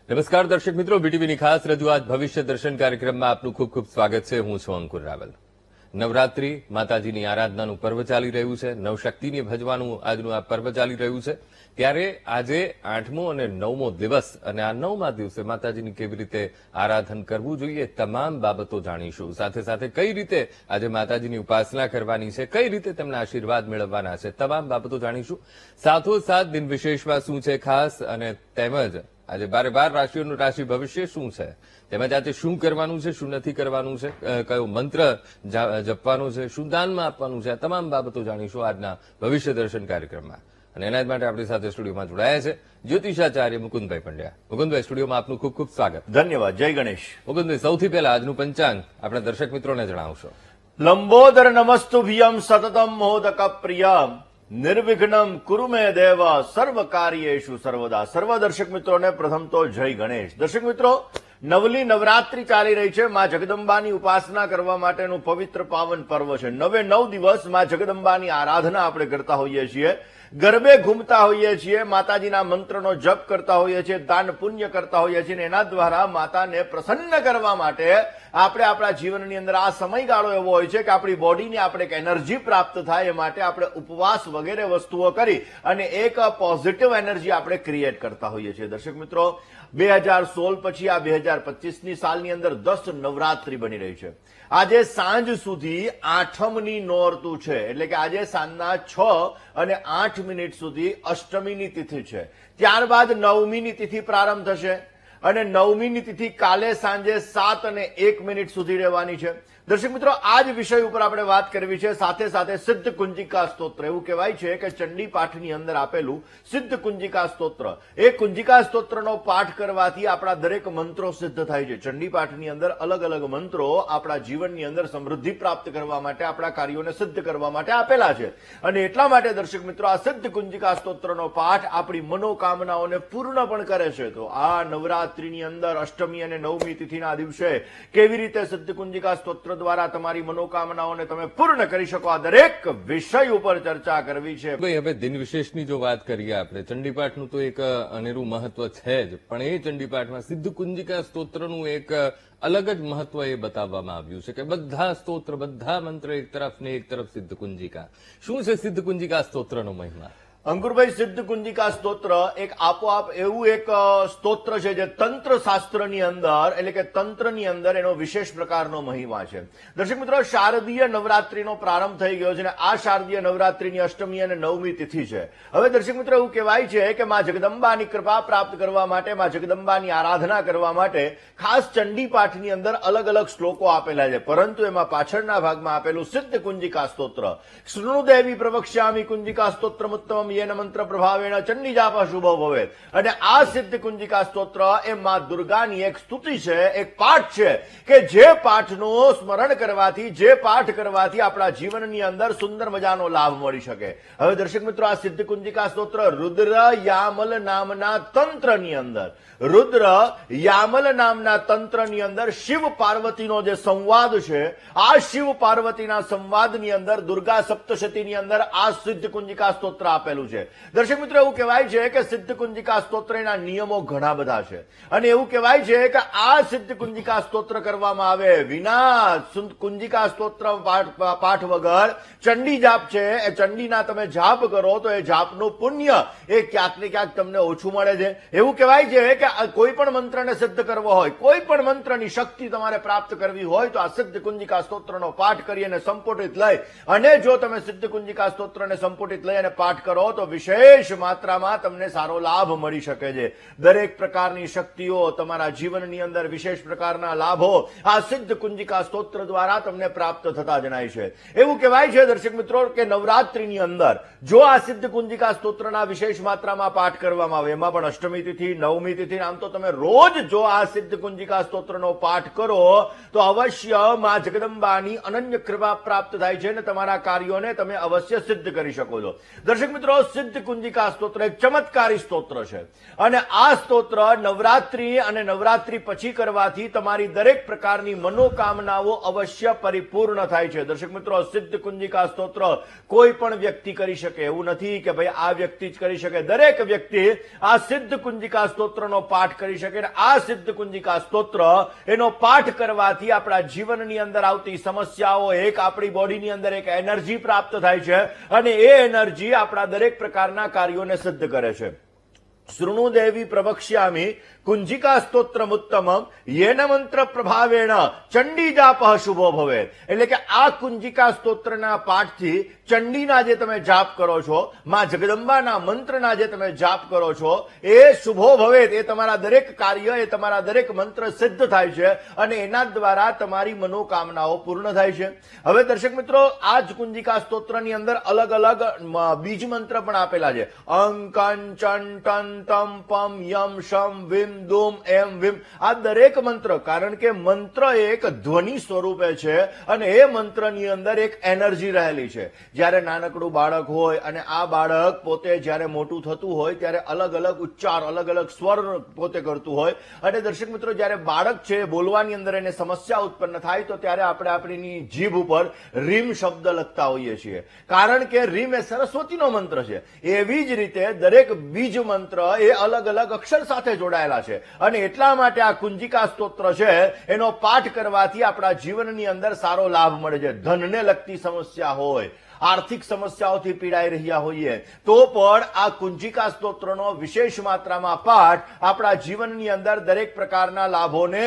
નમસ્કાર દર્શક મિત્રો, બીટીવીની ખાસ રજૂઆત ભવિષ્ય દર્શન કાર્યક્રમમાં આપનું ખૂબ ખૂબ સ્વાગત છે. હું છું અંકુર રાવલ. નવરાત્રી માતાજીની આરાધનાનું પર્વ ચાલી રહ્યું છે. નવશક્તિને ભજવાનું આજનું આ પર્વ ચાલી રહ્યું છે. ત્યારે આજે 8મો અને 9મો દિવસ અને આ 9મા દિવસે માતાજીની કેવી રીતે આરાધન કરવું જોઈએ તમામ બાબતો જાણીશું. સાથે સાથે કઈ રીતે આજે માતાજીની ઉપાસના કરવાની છે, કઈ રીતે તેમના આશીર્વાદ મેળવવાના છે, તમામ બાબતો જાણીશું. સાથોસાથ દિન વિશેષમાં શું છે ખાસ અને તેમજ આજે 12 રાશિઓનું રાશિ ભવિષ્ય શું છે, તેમજ આજે શું કરવાનું છે, શું નથી કરવાનું છે, કયો મંત્ર જપવાનો છે, શું દાનમાં આપવાનું છે, આ તમામ બાબતો જાણીશું આજના ભવિષ્ય દર્શન કાર્યક્રમમાં. અને એના જ માટે આપણી સાથે સ્ટુડિયોમાં જોડાયા છે જ્યોતિષાચાર્ય મુકુંદભાઈ પંડ્યા. મુકુંદભાઈ, સ્ટુડિયોમાં આપનું ખૂબ ખૂબ સ્વાગત. ધન્યવાદ. જય ગણેશ. મુકુંદભાઈ, સૌથી પહેલા આજનું પંચાંગ આપણા દર્શક મિત્રોને જણાવશો. લંબોદર નમસ્તુભ્યમ સતતમ મોદક પ્રિયમ નિર્વિઘ્નમ કુરુ મે દેવ સર્વ કાર્યેષુ સર્વદા. સર્વ દર્શક મિત્રોને પ્રથમ તો જય ગણેશ. દર્શક મિત્રો, નવલી નવરાત્રી ચાલી રહી છે. માં જગદંબાની ઉપાસના કરવા માટેનું પવિત્ર પાવન પર્વ છે. 9 દિવસ માં જગદંબાની આરાધના આપણે કરતા હોઈએ છીએ, ગરબે ઘૂમતા હોઈએ છીએ, માતાજીના મંત્રનો જપ કરતા હોઈએ છીએ, દાન પુણ્ય કરતા હોઈએ છીએ. એના દ્વારા માતાને પ્રસન્ન કરવા માટે આપણે આપણા જીવનની અંદર આ સમયગાળો એવો હોય છે કે આપણી બોડીને આપણે એક એનર્જી પ્રાપ્ત થાય એ માટે આપણે ઉપવાસ વગેરે વસ્તુઓ કરી અને એક પોઝિટિવ એનર્જી આપણે ક્રિએટ કરતા હોઈએ છીએ. દર્શક મિત્રો, 2016 પછી આ 2025ની સાલની અંદર 10 નવરાત્રી બની રહી છે. આજે સાંજ સુધી 8મની નોરતું છે, એટલે કે આજે સાંજના 6 અને 8 મિનિટ સુધી અષ્ટમીની તિથિ છે. ત્યારબાદ 9મીની તિથિ પ્રારંભ થશે અને 9મીની તિથિ કાલે સાંજે 7 અને 1 મિનિટ સુધી રહેવાની છે. દર્શક મિત્રો, આ જ વિષય ઉપર આપણે વાત કરવી છે. સાથે સાથે સિદ્ધ કુંજિકા સ્તોત્ર, એવું કહેવાય છે કે ચંડી પાઠની અંદર આપેલું સિદ્ધ કુંજિકા સ્તોત્ર, એ કુંજિકા સ્તોત્રનો પાઠ કરવાથી આપણા દરેક મંત્રો સિદ્ધ થાય છે. ચંડી પાઠની અંદર અલગ અલગ મંત્રો આપણા જીવનની અંદર સમૃદ્ધિ પ્રાપ્ત કરવા માટે, આપણા કાર્યોને સિદ્ધ કરવા માટે આપેલા છે. અને એટલા માટે દર્શક મિત્રો, આ સિદ્ધ કુંજિકા સ્તોત્રનો પાઠ આપણી મનોકામનાઓને પૂર્ણ પણ કરે છે. તો આ નવરાત્રીની અંદર અષ્ટમી અને 9મી તિથિના દિવસે કેવી રીતે સિદ્ધ કુંજિકા સ્તોત્ર દ્વારા તમારી મનોકામનાઓને તમે પૂર્ણ કરી શકો, આ દરેક વિષય ઉપર ચર્ચા કરવી છે. ભાઈ, હવે દિન વિશેષની જો વાત કરીએ આપણે, ચંડીપાઠનું તો એક અનેરું મહત્વ છે જ, પણ એ ચંડીપાઠમાં સિદ્ધ કુંજિકા સ્તોત્રનું એક અલગ જ મહત્વ એ બતાવવામાં આવ્યું છે કે બધા સ્તોત્ર, બધા મંત્ર એક તરફ ને એક તરફ સિદ્ધ કુંજિકા. શું છે સિદ્ધ કુંજિકા સ્તોત્રનો મહિમા? અંકુરભાઈ, સિદ્ધ કુંજિકા સ્તોત્ર એક આપોઆપ એવું એક સ્તોત્ર છે જે તંત્ર શાસ્ત્રની અંદર, એટલે કે તંત્રની અંદર એનો વિશેષ પ્રકારનો મહિમા છે. દર્શક મિત્રો, શારદીય નવરાત્રીનો પ્રારંભ થઈ ગયો છે અને આ શારદીય નવરાત્રીની અષ્ટમી અને 9મી તિથિ છે. હવે દર્શક મિત્રો, એવું કહેવાય છે કે માં જગદંબાની કૃપા પ્રાપ્ત કરવા માટે, માં જગદંબાની આરાધના કરવા માટે ખાસ ચંડી પાઠની અંદર અલગ અલગ શ્લોકો આપેલા છે. પરંતુ એમાં પાછળના ભાગમાં આપેલું સિદ્ધ કુંજિકા સ્તોત્ર, શૃણુદેવી પ્રવક્ષ્યામિ કુંજિકા સ્તોત્રમુત્તમમ યેન મંત્ર પ્રભાવેણ ચંડી જાપા શુભ ભવેત. અને આ સિદ્ધ કુંજિકા સ્તોત્ર એ માં દુર્ગાની એક સ્તુતિ છે, એક પાઠ છે કે જે પાઠનું સ્મરણ કરવાથી, જે પાઠ કરવાથી આપણા જીવનની અંદર સુંદર મજાનો લાભ મળી શકે. હવે દર્શક મિત્રો, આ સિદ્ધ કુંજિકા સ્તોત્ર રુદ્ર યામલ નામના તંત્રની અંદર, રુદ્ર યામલ નામના તંત્રની અંદર શિવ પાર્વતીનો જે સંવાદ છે, આ શિવ પાર્વતીના સંવાદની અંદર દુર્ગા સપ્તશતીની અંદર આ સિદ્ધ કુંજિકા સ્તોત્ર આપેલું છે. દર્શક મિત્રો, એવું કહેવાય છે કે સિદ્ધ કુંજિકા સ્તોત્રના નિયમો ઘણા બધા છે અને એવું કહેવાય છે કે આ સિદ્ધ કુંજિકા સ્તોત્ર કરવામાં આવે વિના કુંજિકા સ્તોત્ર પાઠ વગર ચંડી જાપ છે, એ ચંડીના તમે જાપ કરો તો એ જાપનું પુણ્ય એ ક્યાંક ને ક્યાંક તમને ઓછું મળે છે. એવું કહેવાય છે કે કોઈ પણ મંત્રને સિદ્ધ કરવો હોય, કોઈ પણ મંત્રની શક્તિ તમારે પ્રાપ્ત કરવી હોય તો આ સિદ્ધ કુંજિકા સ્તોત્રનો પાઠ કરી અને સંપુટિત લઈ, અને જો તમે સિદ્ધ કુંજિકા સ્તોત્રને સંપુટિત લઈ અને પાઠ કરો તો વિશેષ માત્રામાં તમને સારો લાભ મળી શકે છે. દરેક પ્રકારની શક્તિઓ, તમારા જીવનની અંદર વિશેષ પ્રકારના લાભો આ સિદ્ધ કુંજિકા સ્તોત્ર દ્વારા તમને પ્રાપ્ત થતા જણાય છે. એવું કહેવાય છે દર્શક મિત્રો કે નવરાત્રીની અંદર જો આ સિદ્ધ કુંજિકા સ્તોત્રના વિશેષ માત્રામાં પાઠ કરવામાં આવે, એમાં પણ અષ્ટમી તિથિ, 9મી તિથિ, આમ તો તમે રોજ જો આ સિદ્ધ કુંજિકા સ્તોત્રનો પાઠ કરો તો અવશ્ય માં જગદંબાની અનન્ય કૃપા પ્રાપ્ત થાય છે અને તમારા કાર્યોને તમે અવશ્ય સિદ્ધ કરી શકો છો. દર્શક મિત્રો, સિદ્ધ કુંજિકા સ્તોત્ર એક ચમત્કારી સ્તોત્ર છે અને આ સ્તોત્ર નવરાત્રી અને નવરાત્રી પછી કરવાથી તમારી દરેક પ્રકારની મનોકામનાઓ અવશ્ય પરિપૂર્ણ થાય છે. દર્શક મિત્રો, સિદ્ધ કુંજિકા સ્તોત્ર કોઈ પણ વ્યક્તિ કરી શકે એવું નથી કે ભાઈ આ વ્યક્તિ જ કરી શકે. દરેક વ્યક્તિ આ સિદ્ધ કુંજિકા સ્તોત્રનો પાઠ કરી શકે. આ સિદ્ધ કુંજિકા સ્તોત્ર એનો પાઠ કરવાથી આપણા જીવનની અંદર આવતી સમસ્યાઓ, એક આપણી બોડીની અંદર એક એનર્જી પ્રાપ્ત થાય છે અને એ એનર્જી આપણા દરેક પ્રકારના કાર્યોને સિદ્ધ કરે છે. શૃણુદેવી પ્રવક્ષ્યામિ કુંજિકા સ્તોત્રમુત્તમમ યેન મંત્ર પ્રભાવેણ ચંડી જાપ શુભો ભવે. એટલે કે આ કુંજિકા સ્તોત્રના પાઠથી ચંડીના જે તમે જાપ કરો છો, માં જગદંબાના મંત્રના જે તમે જાપ કરો છો એ શુભો ભવે. એ તમારા દરેક કાર્ય, એ તમારા દરેક મંત્ર સિદ્ધ થાય છે અને એના દ્વારા તમારી મનોકામનાઓ પૂર્ણ થાય છે. હવે દર્શક મિત્રો, આ જ કુંજિકા સ્તોત્રની અંદર અલગ અલગ બીજ મંત્ર પણ આપેલા છે. અંકન ચન ટન તમ પમ યમ શમ વિમ દુમ એમ વિમ. આ દરેક મંત્ર, કારણ કે મંત્ર એક ધ્વનિ સ્વરૂપે છે અને એ મંત્રની અંદર એક એનર્જી રહેલી છે. જ્યારે નાનકડું બાળક હોય અને આ બાળક પોતે જ્યારે મોટું થતું હોય ત્યારે અલગ અલગ ઉચ્ચાર, અલગ અલગ સ્વર પોતે કરતું હોય અને દર્શક મિત્રો, જ્યારે બાળક છે બોલવાની અંદર એને સમસ્યા ઉત્પન્ન થાય તો ત્યારે આપણે આપણી જીભ ઉપર રીમ શબ્દ લખતા હોઈએ છીએ, કારણ કે રીમ એ સરસ્વતીનો મંત્ર છે. એવી જ રીતે દરેક બીજ મંત્ર એ અલગ અલગ અક્ષર સાથે જોડાયેલા છે અને એટલા માટે આ કુંજિકા સ્તોત્ર છે એનો પાઠ કરવાથી આપણા જીવનની અંદર સારો લાભ મળે છે. ધનને લગતી સમસ્યા હોય, આર્થિક સમસ્યાઓથી પીડાઈ રહ્યા હોઈએ તો પણ આ કુંજિકા સ્તોત્રનો વિશેષ માત્રામાં પાઠ આપણા જીવનની અંદર દરેક પ્રકારના લાભોને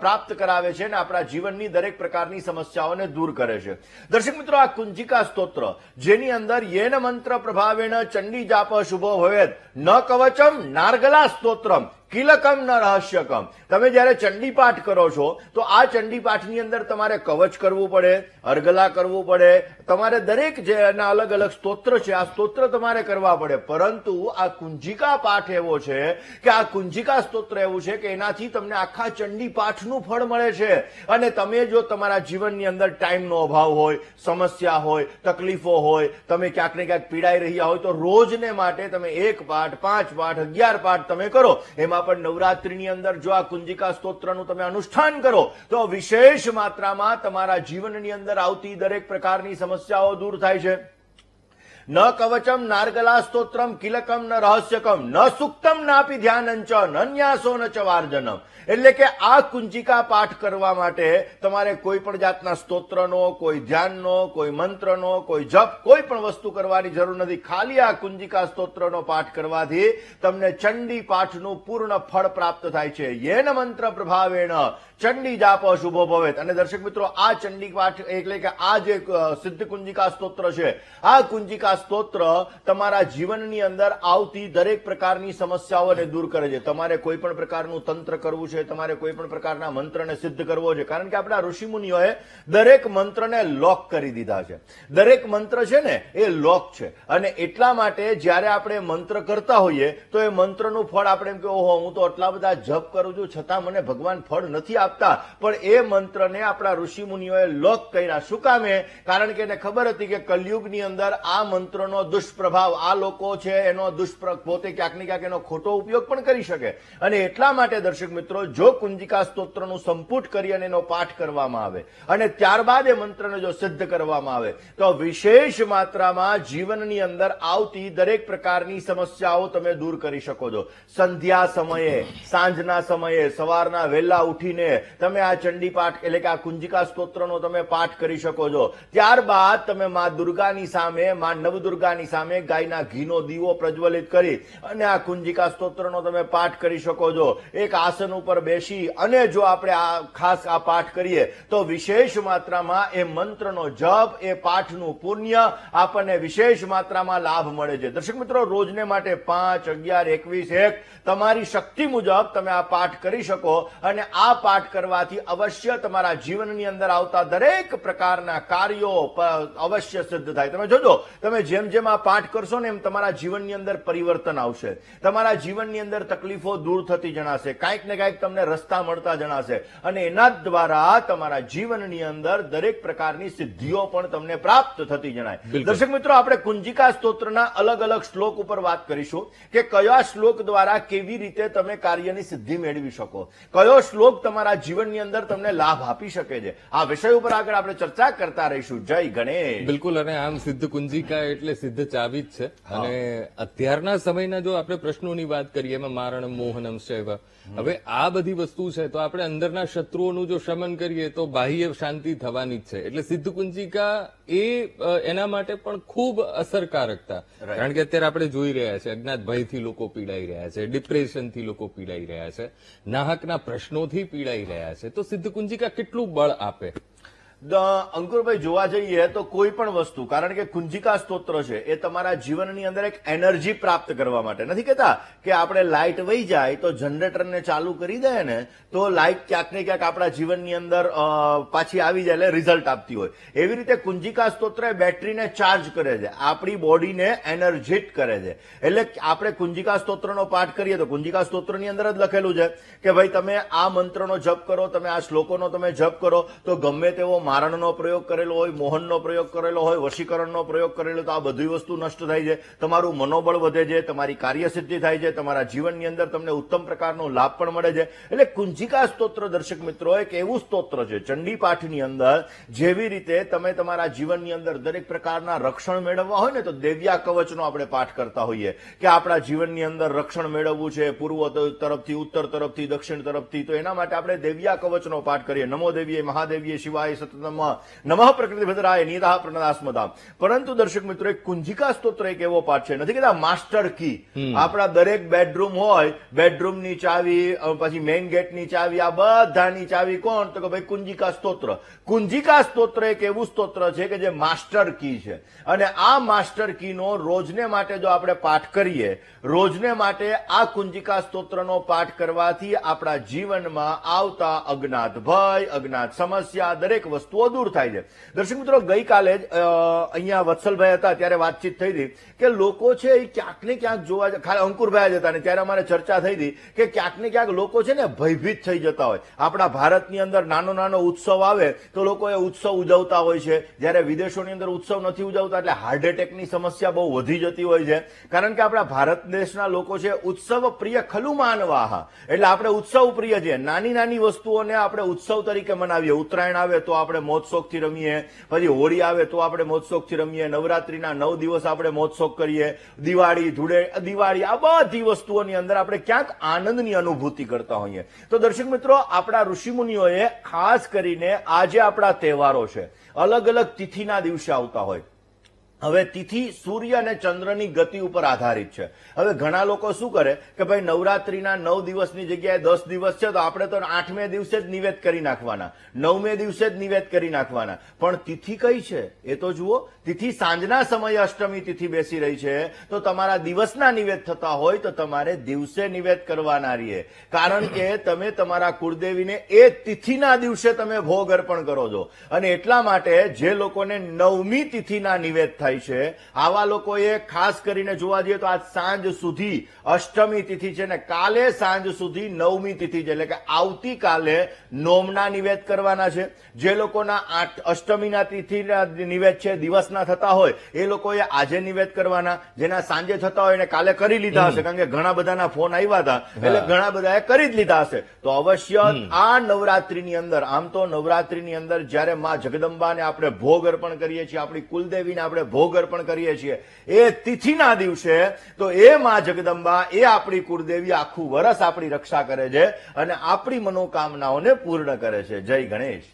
પ્રાપ્ત કરાવે છે અને આપણા જીવનની દરેક પ્રકારની સમસ્યાઓને દૂર કરે છે. દર્શક મિત્રો, આ કુંજિકા સ્તોત્ર જેની અંદર યેન મંત્ર પ્રભાવેણ ચંડી જાપ શુભો ભવેત ન કવચમ નાર્ગલા સ્તોત્રમ કિલકમ ન રહસ્યકમ. તમે જયારે ચંડી પાઠ કરો છો તો આ ચંડી પાઠની અંદર તમારે કવચ કરવું પડે, અર્ગલા કરવું પડે, તમારે દરેક જે અલગ અલગ સ્તોત્ર છે આ સ્તોત્ર તમારે કરવા પડે. પરંતુ આ કુંજિકા પાઠ એવો છે કે આ કુંજિકા સ્તોત્ર એવું છે કે એનાથી તમને આખા ચંડી પાઠનું ફળ મળે છે અને તમે જો તમારા જીવનની અંદર ટાઈમનો અભાવ હોય, સમસ્યા હોય, તકલીફો હોય, તમે ક્યાંક ને ક્યાંક પીડાઈ રહ્યા હોય તો રોજને માટે તમે 1 પાઠ, 5 પાઠ, 11 પાઠ તમે કરો. એમાં પણ નવરાત્રીની અંદર જો આ કુંજિકા સ્તોત્રનું તમે અનુષ્ઠાન કરો તો વિશેષ માત્રામાં તમારા જીવનની અંદર આવતી દરેક પ્રકારની સમસ્યાઓ દૂર થાય છે. ન કવચમ નાર્ગલા સ્તોત્રમ કિલકમ ન રહસ્યકમ ન સુક્તમ નાપી ધ્યાનંચ ન ન્યાસો ન ચ વાર્જનમ. એટલે કે આ કુંજિકા પાઠ કરવા માટે તમારે કોઈ પણ જાતના સ્તોત્રનો, કોઈ ધ્યાનનો, કોઈ મંત્રનો, કોઈ જપ, કોઈ પણ વસ્તુ કરવાની જરૂર નથી. ખાલી આ કુંજિકા સ્તોત્રનો પાઠ કરવાથી તમને ચંડી પાઠનું પૂર્ણ ફળ પ્રાપ્ત થાય છે. યેન મંત્ર પ્રભાવેણ ચંડી જાપ શુભો ભવેત. અને દર્શક મિત્રો, આ ચંડી પાઠ એટલે કે આ જે સિદ્ધ કુંજિકા સ્તોત્ર છે આ કુંજિકા સ્તોત્ર તમારા જીવનની અંદર આવતી દરેક પ્રકારની સમસ્યાઓને દૂર કરે છે. તમારે કોઈ પણ પ્રકારનું તંત્ર કરવું છે, તમારે કોઈ પણ પ્રકારના મંત્રને સિદ્ધ કરવો છે, કારણ કે આપણા ઋષિમુનિઓએ દરેક મંત્રને લોક કરી દીધા છે. દરેક મંત્ર છે ને એ લોક છે અને એટલા માટે જ્યારે આપણે મંત્ર કરતા હોઈએ તો એ મંત્રનું ફળ આપણે એમ કે ઓહો, હું તો આટલા બધા જપ કરું છું છતાં મને ભગવાન ફળ નથી આપતા, પણ એ મંત્રને આપણા ઋષિમુનિઓએ લોક કર્યા. શું કામે? કારણ કે એને ખબર હતી કે કલયુગની અંદર આ મંત્રનો દુષ્પ્રભાવ, આ લોકો છે એનો પોતે ક્યાંક ને ક્યાંક એનો ખોટો ઉપયોગ પણ કરી શકે અને એટલા માટે દર્શક મિત્રો, જો કુંજિકા સ્તોત્રનું સંપુટ કરી અને એનો પાઠ કરવામાં આવે અને ત્યારબાદ એ મંત્રને જો સિદ્ધ કરવામાં આવે તો વિશેષ માત્રામાં જીવનની અંદર આવતી દરેક પ્રકારની સમસ્યાઓ તમે દૂર કરી શકો છો. સંધ્યા સમયે, સાંજના સમયે, સવારના વહેલા ઉઠીને તમે આ ચંડી પાઠ એટલે કે આ કુંજિકા સ્તોત્રનો તમે પાઠ કરી શકો છો. ત્યારબાદ તમે માં દુર્ગાની સામે, માં નવદુર્ગાની સામે ગાયના ઘીનો દીવો પ્રજ્વલિત કરી અને આ કુંજિકા સ્તોત્રનો તમે પાઠ કરી શકો છો. એક આસન ઉપર બેસી અને જો આપણે આ ખાસ આ પાઠ કરીએ તો વિશેષ માત્રામાં એ મંત્રનો જપ, એ પાઠનું પુણ્ય આપણને વિશેષ માત્રામાં લાભ મળે છે. દર્શક મિત્રો, રોજને માટે 5, 11, 21 તમારી શક્તિ મુજબ તમે આ પાઠ કરી શકો અને આ પાઠ કરવાથી અવશ્ય તમારા જીવનની અંદર આવતા દરેક પ્રકારના કાર્યો અવશ્ય સિદ્ધ થાય. તમે જોજો, તમે તમે જેમ જેમ આ પાઠ કરશો ને એમ તમારા જીવનની અંદર પરિવર્તન આવશે, તમારા જીવનની અંદર તકલીફો દૂર થતી જણાશે, કાંઈક ને કાંઈક તમને રસ્તા મળતા જણાશે અને એના દ્વારા તમારા જીવનની અંદર દરેક પ્રકારની સિદ્ધિઓ પણ તમને પ્રાપ્ત થતી જણાય. દર્શક મિત્રો, આપણે કુંજિકા સ્તોત્રના અલગ અલગ શ્લોક ઉપર વાત કરીશું કે કયા શ્લોક દ્વારા કેવી રીતે તમે કાર્યની સિદ્ધિ મેળવી શકો, કયો શ્લોક તમારા જીવનની અંદર તમને લાભ આપી શકે છે. આ વિષય ઉપર આગળ આપણે ચર્ચા કરતા રહીશું. જય ગણેશ. બિલકુલ. અને આમ સિદ્ધ કુંજિકા એટલે સિદ્ધ ચાવી જ છે. અને અત્યારના સમયના જો આપણે પ્રશ્નોની વાત કરીએ, એમાં મારણમ મોહનમ શૈવ, હવે આ બધી વસ્તુ છે તો આપણે અંદરના શત્રુઓનું જો શમન કરીએ તો બાહ્ય શાંતિ થવાની જ છે. એટલે સિદ્ધ કુંજિકા એના માટે પણ ખૂબ અસરકારકતા, કારણ કે અત્યારે આપણે જોઈ રહ્યા છે અજ્ઞાત ભયથી લોકો પીડાઈ રહ્યા છે, ડિપ્રેશનથી લોકો પીડાઈ રહ્યા છે, નાહકના પ્રશ્નોથી પીડાઈ રહ્યા છે, તો સિદ્ધ કુંજિકા કેટલું બળ આપે? અંકુરભાઈ, જોવા જઈએ તો કોઈ પણ વસ્તુ, કારણ કે કુંજિકા સ્તોત્ર છે એ તમારા જીવનની અંદર એક એનર્જી પ્રાપ્ત કરવા માટે નથી કહેતા કે આપણે લાઇટ વહી જાય તો જનરેટરને ચાલુ કરી દે ને તો લાઇટ ક્યાંક ને ક્યાંક આપણા જીવનની અંદર પાછી આવી જાય એટલે રિઝલ્ટ આપતી હોય. એવી રીતે કુંજિકા સ્તોત્ર એ બેટરીને ચાર્જ કરે છે, આપણી બોડીને એનર્જીટ કરે છે. એટલે આપણે કુંજિકા સ્તોત્રનો પાઠ કરીએ તો કુંજિકા સ્તોત્રની અંદર જ લખેલું છે કે ભાઈ તમે આ મંત્રનો જપ કરો, તમે આ શ્લોકોનો તમે જપ કરો તો ગમે તેવો મારણનો પ્રયોગ કરેલો હોય, મોહનનો પ્રયોગ કરેલો હોય, વશીકરણનો પ્રયોગ કરેલો, તો આ બધી વસ્તુ નષ્ટ થાય છે, તમારું મનોબળ વધે છે, તમારી કાર્યસિદ્ધિ થાય છે, તમારા જીવનની અંદર તમને ઉત્તમ પ્રકારનો લાભ પણ મળે છે. એટલે કુંજિકા સ્તોત્ર, દર્શક મિત્રો, એક એવું સ્તોત્ર છે ચંડી પાઠની અંદર, જેવી રીતે તમે તમારા જીવનની અંદર દરેક પ્રકારના રક્ષણ મેળવવા હોય ને તો દેવ્યા કવચનો આપણે પાઠ કરતા હોઈએ કે આપણા જીવનની અંદર રક્ષણ મેળવવું છે પૂર્વ તરફથી, ઉત્તર તરફથી, દક્ષિણ તરફથી, તો એના માટે આપણે દેવ્યા કવચનો પાઠ કરીએ. નમો દેવીએ મહાદેવીએ શિવાય સતત નમઃ પ્રકૃતિ ભદ્રાય નીતા પ્રણદાસ્મતા. પરંતુ દર્શક મિત્રો, એક કુંજિકા સ્તોત્ર એક એવો પાઠ છે, નથી કહેતા માસ્ટર કી. આપણા દરેક બેડરૂમ હોય, બેડરૂમની ચાવી, પછી મેઇન ગેટની ચાવી, આ બધાની ચાવી કોણ? તો કે ભાઈ કુંજિકા સ્તોત્ર. કુંજિકા સ્તોત્ર એક એવું સ્તોત્ર છે કે જે માસ્ટર કી છે અને આ માસ્ટર કીનો રોજને માટે જો આપણે પાઠ કરીએ, રોજને માટે આ કુંજિકા સ્તોત્રનો પાઠ કરવાથી આપણા જીવનમાં આવતા અજ્ઞાત ભય, અજ્ઞાત સમસ્યા, દરેક વસ્તુઓ દૂર થાય છે. દર્શક મિત્રો, ગઈકાલે જ અહીંયા વત્સલભાઈ હતા ત્યારે વાતચીત થઈ હતી કે લોકો છે એ ક્યાંક ને ક્યાંક જોવા, ખાલી અંકુરભાઈ જ હતા ને ત્યારે અમારે ચર્ચા થઈ હતી કે ક્યાંક ને ક્યાંક લોકો છે ને ભયભીત થઈ જતા હોય. આપણા ભારતની અંદર નાનો નાનો ઉત્સવ આવે તો લોકો એ ઉત્સવ ઉજવતા હોય છે, જ્યારે વિદેશોની અંદર ઉત્સવ નથી ઉજવતા એટલે હાર્ટ એટેકની સમસ્યા બહુ વધી જતી હોય છે. કારણ કે આપણા ભારત દેશના લોકો છે ઉત્સવ પ્રિય ખલુ માનવાહ, એટલે આપણે ઉત્સવ પ્રિય છીએ. નાની નાની વસ્તુઓને આપણે ઉત્સવ તરીકે મનાવીએ. ઉત્તરાયણ આવે તો આપણે મોજશોખથી રમીએ, પછી હોળી આવે તો આપણે મોજશોખથી રમીએ, નવરાત્રીના 9 દિવસ આપણે મોજશોખ કરીએ, દિવાળી, આ બધી વસ્તુઓની અંદર આપણે ક્યાંક આનંદની અનુભૂતિ કરતા હોઈએ. તો દર્શક મિત્રો, આપણા ઋષિમુનિઓએ ખાસ કરીને આજે આપણા તહેવારો છે, અલગ અલગ તિથિના દિવસે આવતા હોય. હવે તિથિ સૂર્ય અને ચંદ્રની ગતિ ઉપર આધારિત છે. હવે ઘણા લોકો શું કરે કે ભાઈ નવરાત્રીના 9 દિવસની જગ્યાએ 10 દિવસ છે તો આપણે તો 8મે દિવસે જ નિવેદ કરી નાખવાના, 9મે દિવસે જ નિવેદ કરી નાખવાના. પણ તિથિ કઈ છે એ તો જુઓ. તિથિ સાંજના સમયે અષ્ટમી તિથિ બેસી રહી છે તો તમારા દિવસના નિવેદ થતા હોય તો તમારે દિવસે નિવેદ કરવાના રહીએ, કારણ કે તમે તમારા કુળદેવીને એ તિથિના દિવસે તમે ભોગ અર્પણ કરો છો. અને એટલા માટે જે લોકોને 9મી તિથિના નિવેદ થાય છે, આવા લોકોએ ખાસ કરીને જોવા જઈએ તો આજ સાંજ સુધી અષ્ટમી તિથિ છે ને કાલે સાંજ સુધી 9મી તિથિ છે, એટલે કે આવતીકાલે નોમના નિવેદ કરવાના છે. જે લોકોના અષ્ટમીના તિથિના નિવેદ છે દિવસના થતા હોય એ લોકોએ આજે નિવેદ કરવાના, જેના સાંજે થતા હોય એને કાલે કરી લીધા હશે, કારણ કે ઘણા બધાના ફોન આવ્યા હતા એટલે ઘણા બધાએ કરી જ લીધા હશે. તો અવશ્ય આ નવરાત્રીની અંદર, આમ તો નવરાત્રીની અંદર જયારે માં જગદંબાને આપણે ભોગ અર્પણ કરીએ છીએ, આપણી કુલદેવીને આપણે ભોગ અર્પણ કરીએ છીએ એ તિથિના દિવસે, તો એ માં જગદંબા, એ આપણી કુળદેવી આખું વર્ષ આપણી રક્ષા કરે છે અને આપણી મનોકામનાઓને પૂર્ણ કરે છે. જય ગણેશ.